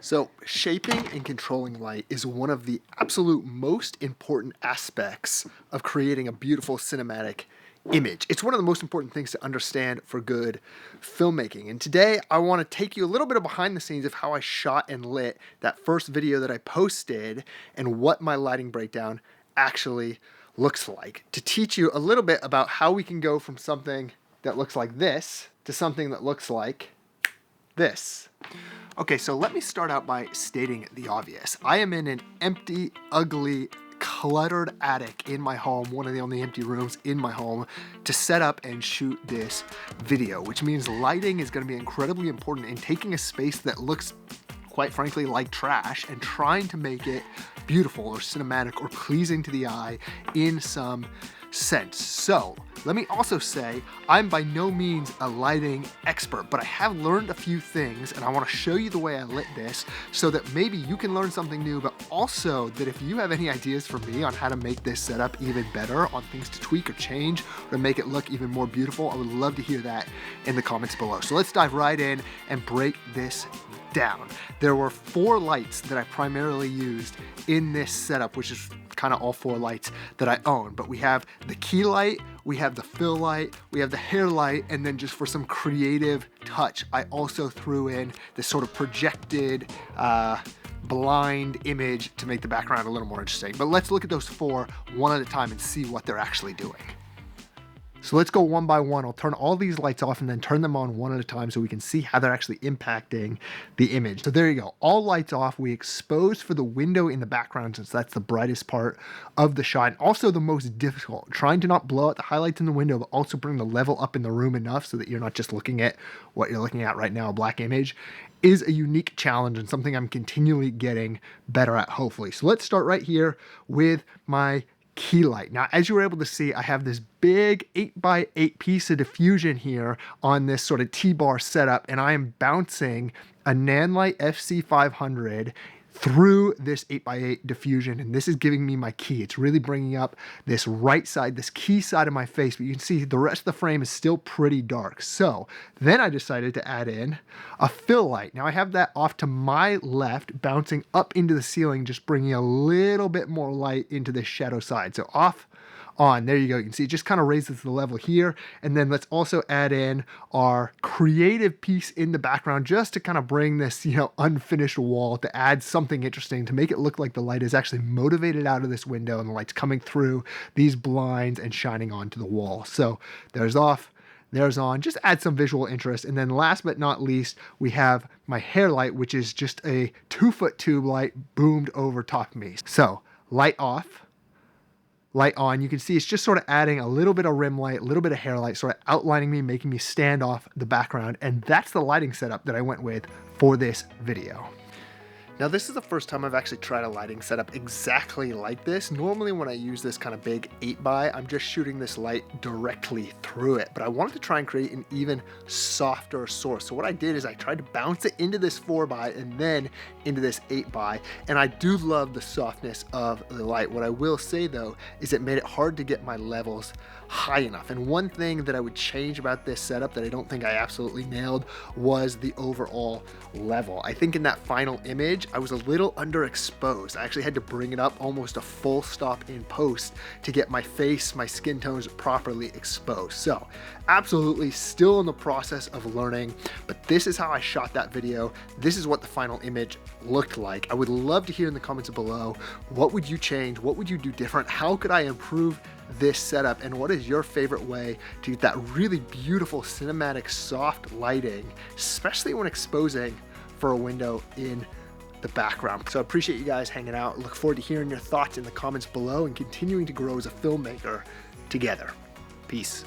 So shaping and controlling light is one of the absolute most important aspects of creating a beautiful cinematic image. It's one of the most important things to understand for good filmmaking. And today I want to take you a little bit of behind the scenes of how I shot and lit that first video that I posted and what my lighting breakdown actually looks like, to teach you a little bit about how we can go from something that looks like this to something that looks like this. Okay, so let me start out by stating the obvious. I am in an empty, ugly, cluttered attic in my home, one of the only empty rooms in my home, to set up and shoot this video, which means lighting is going to be incredibly important in taking a space that looks, quite frankly, like trash and trying to make it beautiful or cinematic or pleasing to the eye in some sense. So let me also say I'm by no means a lighting expert, but I have learned a few things and I want to show you the way I lit this so that maybe you can learn something new, but also that if you have any ideas for me on how to make this setup even better, on things to tweak or change or to make it look even more beautiful, I would love to hear that in the comments below. So let's dive right in and break this down. There were 4 lights that I primarily used in this setup, which is kind of all 4 lights that I own. But we have the key light, we have the fill light, we have the hair light, and then just for some creative touch, I also threw in this sort of projected blind image to make the background a little more interesting. But let's look at those 4 one at a time and see what they're actually doing. So let's go one by one. I'll turn all these lights off and then turn them on one at a time so we can see how they're actually impacting the image. So there you go. All lights off. We expose for the window in the background since that's the brightest part of the shot. And also the most difficult, trying to not blow out the highlights in the window, but also bring the level up in the room enough so that you're not just looking at what you're looking at right now, a black image, is a unique challenge and something I'm continually getting better at, hopefully. So let's start right here with my key light. Now, as you were able to see, I have this big 8x8 piece of diffusion here on this sort of T-bar setup, and I am bouncing a Nanlite FC500 through this 8x8 diffusion, and this is giving me my key. It's really bringing up this right side, this key side of my face, but you can see the rest of the frame is still pretty dark. So then I decided to add in a fill light. Now I have that off to my left, bouncing up into the ceiling, just bringing a little bit more light into this shadow side. So off, on, there you go. You can see it just kind of raises the level here. And then let's also add in our creative piece in the background just to kind of bring this, unfinished wall, to add something interesting, to make it look like the light is actually motivated out of this window and the light's coming through these blinds and shining onto the wall. So there's off, there's on, just add some visual interest. And then last but not least, we have my hair light, which is just a 2-foot tube light boomed over top of me. So light off, light on. You can see it's just sort of adding a little bit of rim light, a little bit of hair light, sort of outlining me, making me stand off the background. And that's the lighting setup that I went with for this video. Now, this is the first time I've actually tried a lighting setup exactly like this. Normally when I use this kind of big 8x, I'm just shooting this light directly through it, but I wanted to try and create an even softer source. So what I did is I tried to bounce it into this 4x and then into this 8x, and I do love the softness of the light. What I will say though is it made it hard to get my levels high enough. And one thing that I would change about this setup that I don't think I absolutely nailed was the overall level. I think in that final image, I was a little underexposed. I actually had to bring it up almost a full stop in post to get my face, my skin tones properly exposed. So absolutely still in the process of learning, but this is how I shot that video. This is what the final image looked like. I would love to hear in the comments below, what would you change? What would you do different? How could I improve this setup? And what is your favorite way to get that really beautiful cinematic soft lighting, especially when exposing for a window in the background? So I appreciate you guys hanging out. Look forward to hearing your thoughts in the comments below and continuing to grow as a filmmaker together. Peace.